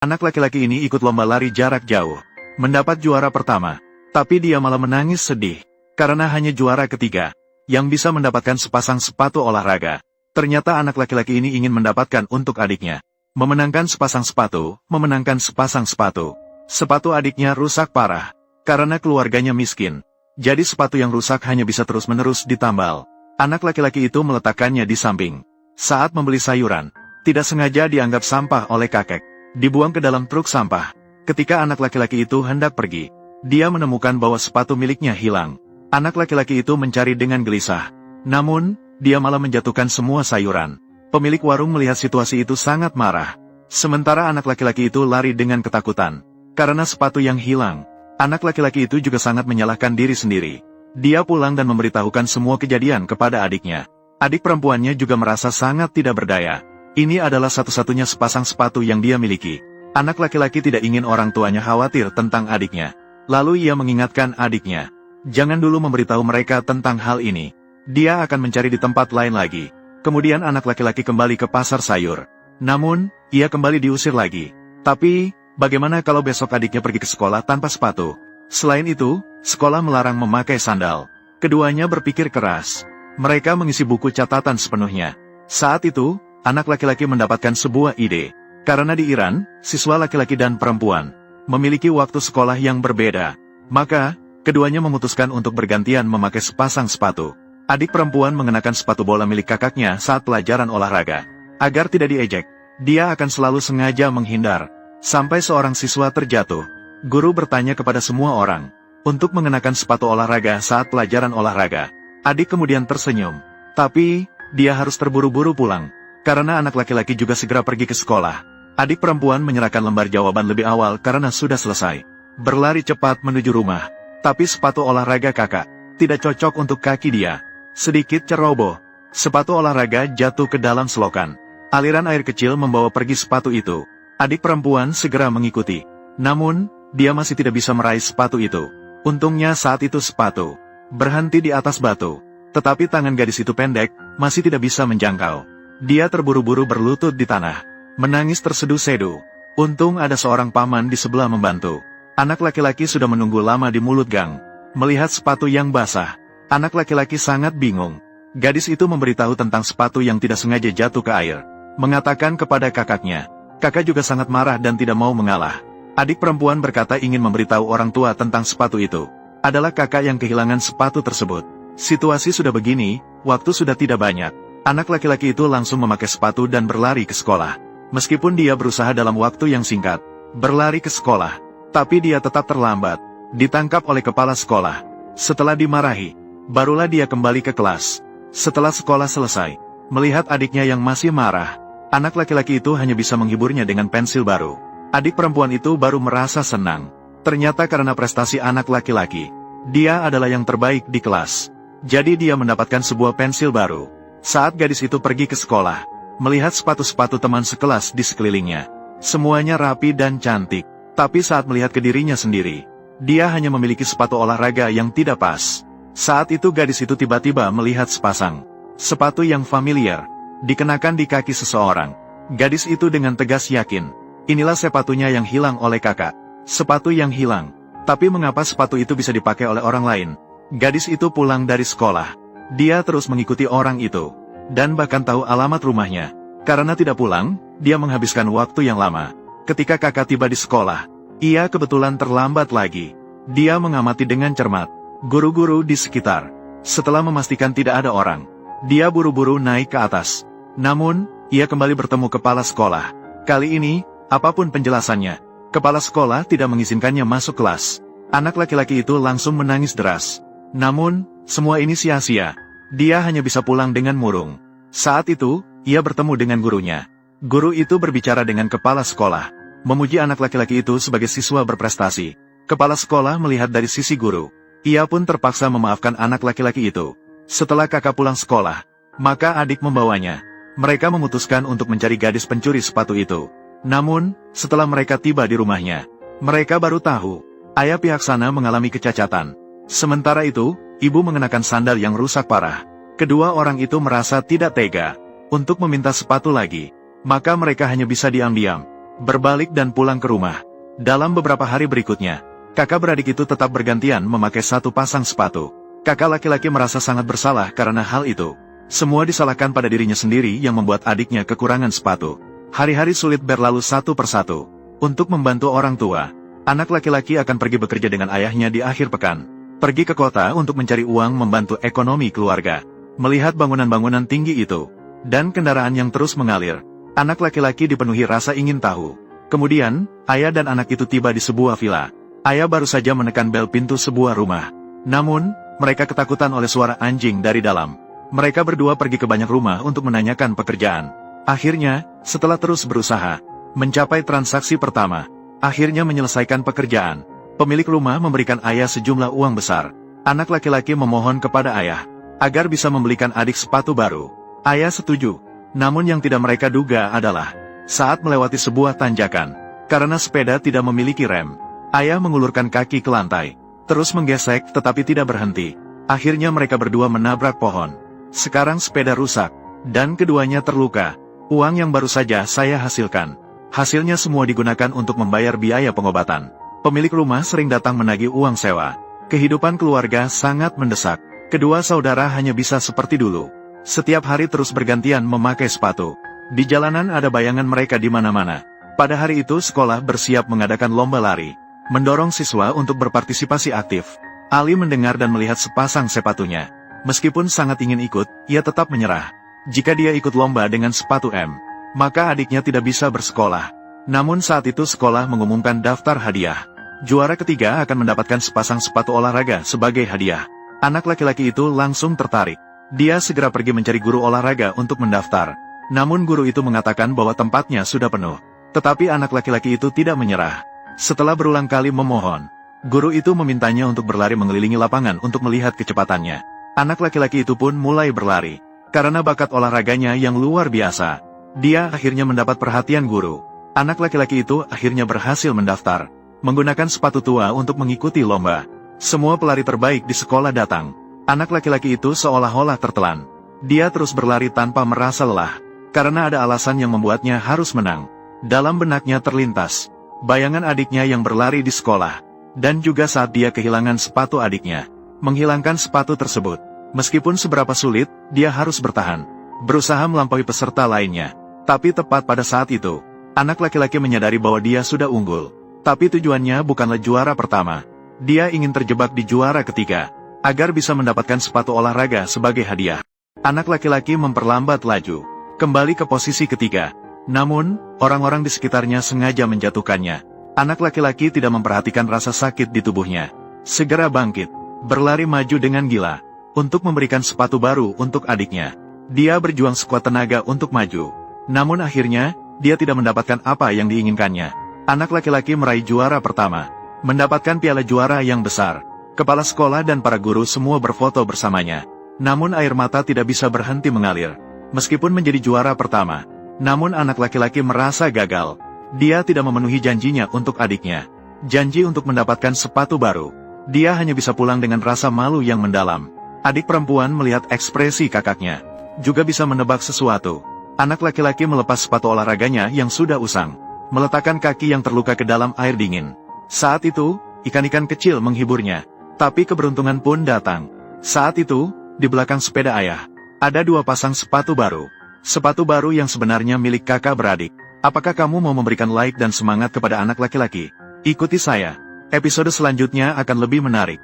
Anak laki-laki ini ikut lomba lari jarak jauh, mendapat juara pertama. Tapi dia malah menangis sedih, karena hanya juara ketiga, yang bisa mendapatkan sepasang sepatu olahraga. Ternyata anak laki-laki ini ingin mendapatkan untuk adiknya. Memenangkan sepasang sepatu, memenangkan sepasang sepatu. Sepatu adiknya rusak parah, karena keluarganya miskin. Jadi sepatu yang rusak hanya bisa terus-menerus ditambal. Anak laki-laki itu meletakkannya di samping. Saat membeli sayuran, tidak sengaja dianggap sampah oleh kakek. Dibuang ke dalam truk sampah. Ketika anak laki-laki itu hendak pergi, dia menemukan bahwa sepatu miliknya hilang. Anak laki-laki itu mencari dengan gelisah. Namun, dia malah menjatuhkan semua sayuran. Pemilik warung melihat situasi itu sangat marah. Sementara anak laki-laki itu lari dengan ketakutan. Karena sepatu yang hilang, anak laki-laki itu juga sangat menyalahkan diri sendiri. Dia pulang dan memberitahukan semua kejadian kepada adiknya. Adik perempuannya juga merasa sangat tidak berdaya. Ini adalah satu-satunya sepasang sepatu yang dia miliki. Anak laki-laki tidak ingin orang tuanya khawatir tentang adiknya. Lalu ia mengingatkan adiknya, jangan dulu memberitahu mereka tentang hal ini. Dia akan mencari di tempat lain lagi. Kemudian anak laki-laki kembali ke pasar sayur. Namun, ia kembali diusir lagi. Tapi, bagaimana kalau besok adiknya pergi ke sekolah tanpa sepatu? Selain itu, sekolah melarang memakai sandal. Keduanya berpikir keras. Mereka mengisi buku catatan sepenuhnya. Saat itu, anak laki-laki mendapatkan sebuah ide. Karena di Iran, siswa laki-laki dan perempuan memiliki waktu sekolah yang berbeda. Maka, keduanya memutuskan untuk bergantian memakai sepasang sepatu. Adik perempuan mengenakan sepatu bola milik kakaknya saat pelajaran olahraga. Agar tidak diejek, dia akan selalu sengaja menghindar. Sampai seorang siswa terjatuh. Guru bertanya kepada semua orang untuk mengenakan sepatu olahraga saat pelajaran olahraga. Adik kemudian tersenyum. Tapi, dia harus terburu-buru pulang. Karena anak laki-laki juga segera pergi ke sekolah. Adik perempuan menyerahkan lembar jawaban lebih awal karena sudah selesai. Berlari cepat menuju rumah. Tapi sepatu olahraga kakak tidak cocok untuk kaki dia. Sedikit ceroboh, sepatu olahraga jatuh ke dalam selokan. Aliran air kecil membawa pergi sepatu itu. Adik perempuan segera mengikuti. Namun, dia masih tidak bisa meraih sepatu itu. Untungnya saat itu sepatu berhenti di atas batu. Tetapi tangan gadis itu pendek, masih tidak bisa menjangkau. Dia terburu-buru berlutut di tanah, menangis terseduh-seduh. Untung ada seorang paman di sebelah membantu. Anak laki-laki sudah menunggu lama di mulut gang. Melihat sepatu yang basah, anak laki-laki sangat bingung. Gadis itu memberitahu tentang sepatu yang tidak sengaja jatuh ke air. Mengatakan kepada kakaknya. Kakak juga sangat marah dan tidak mau mengalah. Adik perempuan berkata ingin memberitahu orang tua tentang sepatu itu. Adalah kakak yang kehilangan sepatu tersebut. Situasi sudah begini, waktu sudah tidak banyak. Anak laki-laki itu langsung memakai sepatu dan berlari ke sekolah. Meskipun dia berusaha dalam waktu yang singkat, berlari ke sekolah. Tapi dia tetap terlambat. Ditangkap oleh kepala sekolah. Setelah dimarahi, barulah dia kembali ke kelas. Setelah sekolah selesai, melihat adiknya yang masih marah, anak laki-laki itu hanya bisa menghiburnya dengan pensil baru. Adik perempuan itu baru merasa senang. Ternyata karena prestasi anak laki-laki, dia adalah yang terbaik di kelas. Jadi dia mendapatkan sebuah pensil baru. Saat gadis itu pergi ke sekolah, melihat sepatu-sepatu teman sekelas di sekelilingnya. Semuanya rapi dan cantik. Tapi saat melihat ke dirinya sendiri, dia hanya memiliki sepatu olahraga yang tidak pas. Saat itu gadis itu tiba-tiba melihat sepasang sepatu yang familiar, dikenakan di kaki seseorang. Gadis itu dengan tegas yakin, inilah sepatunya yang hilang oleh kakak. Sepatu yang hilang. Tapi mengapa sepatu itu bisa dipakai oleh orang lain? Gadis itu pulang dari sekolah. Dia terus mengikuti orang itu, dan bahkan tahu alamat rumahnya. Karena tidak pulang, dia menghabiskan waktu yang lama. Ketika kakak tiba di sekolah, ia kebetulan terlambat lagi. Dia mengamati dengan cermat guru-guru di sekitar. Setelah memastikan tidak ada orang, dia buru-buru naik ke atas. Namun, ia kembali bertemu kepala sekolah. Kali ini, apapun penjelasannya, kepala sekolah tidak mengizinkannya masuk kelas. Anak laki-laki itu langsung menangis deras. Namun, semua ini sia-sia. Dia hanya bisa pulang dengan murung. Saat itu, ia bertemu dengan gurunya. Guru itu berbicara dengan kepala sekolah, memuji anak laki-laki itu sebagai siswa berprestasi. Kepala sekolah melihat dari sisi guru. Ia pun terpaksa memaafkan anak laki-laki itu. Setelah kakak pulang sekolah, maka adik membawanya. Mereka memutuskan untuk mencari gadis pencuri sepatu itu. Namun, setelah mereka tiba di rumahnya, mereka baru tahu, ayah pihak sana mengalami kecacatan. Sementara itu, ibu mengenakan sandal yang rusak parah. Kedua orang itu merasa tidak tega untuk meminta sepatu lagi. Maka mereka hanya bisa diam-diam berbalik dan pulang ke rumah. Dalam beberapa hari berikutnya, kakak beradik itu tetap bergantian memakai satu pasang sepatu. Kakak laki-laki merasa sangat bersalah karena hal itu. Semua disalahkan pada dirinya sendiri yang membuat adiknya kekurangan sepatu. Hari-hari sulit berlalu satu persatu. Untuk membantu orang tua, anak laki-laki akan pergi bekerja dengan ayahnya di akhir pekan. Pergi ke kota untuk mencari uang membantu ekonomi keluarga. Melihat bangunan-bangunan tinggi itu, dan kendaraan yang terus mengalir, anak laki-laki dipenuhi rasa ingin tahu. Kemudian, ayah dan anak itu tiba di sebuah villa. Ayah baru saja menekan bel pintu sebuah rumah. Namun, mereka ketakutan oleh suara anjing dari dalam. Mereka berdua pergi ke banyak rumah untuk menanyakan pekerjaan. Akhirnya, setelah terus berusaha mencapai transaksi pertama, akhirnya menyelesaikan pekerjaan. Pemilik rumah memberikan ayah sejumlah uang besar. Anak laki-laki memohon kepada ayah agar bisa membelikan adik sepatu baru. Ayah setuju. Namun yang tidak mereka duga adalah saat melewati sebuah tanjakan, karena sepeda tidak memiliki rem, ayah mengulurkan kaki ke lantai, terus menggesek tetapi tidak berhenti. Akhirnya mereka berdua menabrak pohon. Sekarang sepeda rusak, dan keduanya terluka. Uang yang baru saja saya hasilkan, hasilnya semua digunakan untuk membayar biaya pengobatan. Pemilik rumah sering datang menagih uang sewa. Kehidupan keluarga sangat mendesak. Kedua saudara hanya bisa seperti dulu. Setiap hari terus bergantian memakai sepatu. Di jalanan ada bayangan mereka di mana-mana. Pada hari itu sekolah bersiap mengadakan lomba lari, mendorong siswa untuk berpartisipasi aktif. Ali mendengar dan melihat sepasang sepatunya. Meskipun sangat ingin ikut, ia tetap menyerah. Jika dia ikut lomba dengan sepatu M, maka adiknya tidak bisa bersekolah. Namun saat itu sekolah mengumumkan daftar hadiah. Juara ketiga akan mendapatkan sepasang sepatu olahraga sebagai hadiah. Anak laki-laki itu langsung tertarik. Dia segera pergi mencari guru olahraga untuk mendaftar. Namun guru itu mengatakan bahwa tempatnya sudah penuh. Tetapi anak laki-laki itu tidak menyerah. Setelah berulang kali memohon, guru itu memintanya untuk berlari mengelilingi lapangan untuk melihat kecepatannya. Anak laki-laki itu pun mulai berlari. Karena bakat olahraganya yang luar biasa, dia akhirnya mendapat perhatian guru. Anak laki-laki itu akhirnya berhasil mendaftar, menggunakan sepatu tua untuk mengikuti lomba. Semua pelari terbaik di sekolah datang. Anak laki-laki itu seolah-olah tertelan. Dia terus berlari tanpa merasa lelah, karena ada alasan yang membuatnya harus menang. Dalam benaknya terlintas bayangan adiknya yang berlari di sekolah, dan juga saat dia kehilangan sepatu adiknya. Menghilangkan sepatu tersebut, meskipun seberapa sulit, dia harus bertahan, berusaha melampaui peserta lainnya. Tapi tepat pada saat itu, anak laki-laki menyadari bahwa dia sudah unggul. Tapi tujuannya bukanlah juara pertama. Dia ingin terjebak di juara ketiga, agar bisa mendapatkan sepatu olahraga sebagai hadiah. Anak laki-laki memperlambat laju, kembali ke posisi ketiga. Namun, orang-orang di sekitarnya sengaja menjatuhkannya. Anak laki-laki tidak memperhatikan rasa sakit di tubuhnya. Segera bangkit, berlari maju dengan gila, untuk memberikan sepatu baru untuk adiknya. Dia berjuang sekuat tenaga untuk maju. Namun akhirnya, dia tidak mendapatkan apa yang diinginkannya. Anak laki-laki meraih juara pertama, mendapatkan piala juara yang besar. Kepala sekolah dan para guru semua berfoto bersamanya. Namun air mata tidak bisa berhenti mengalir. Meskipun menjadi juara pertama, namun anak laki-laki merasa gagal. Dia tidak memenuhi janjinya untuk adiknya. Janji untuk mendapatkan sepatu baru. Dia hanya bisa pulang dengan rasa malu yang mendalam. Adik perempuan melihat ekspresi kakaknya, juga bisa menebak sesuatu. Anak laki-laki melepas sepatu olahraganya yang sudah usang, meletakkan kaki yang terluka ke dalam air dingin. Saat itu, ikan-ikan kecil menghiburnya. Tapi keberuntungan pun datang. Saat itu, di belakang sepeda ayah, ada dua pasang sepatu baru. Sepatu baru yang sebenarnya milik kakak beradik. Apakah kamu mau memberikan like dan semangat kepada anak laki-laki? Ikuti saya. Episode selanjutnya akan lebih menarik.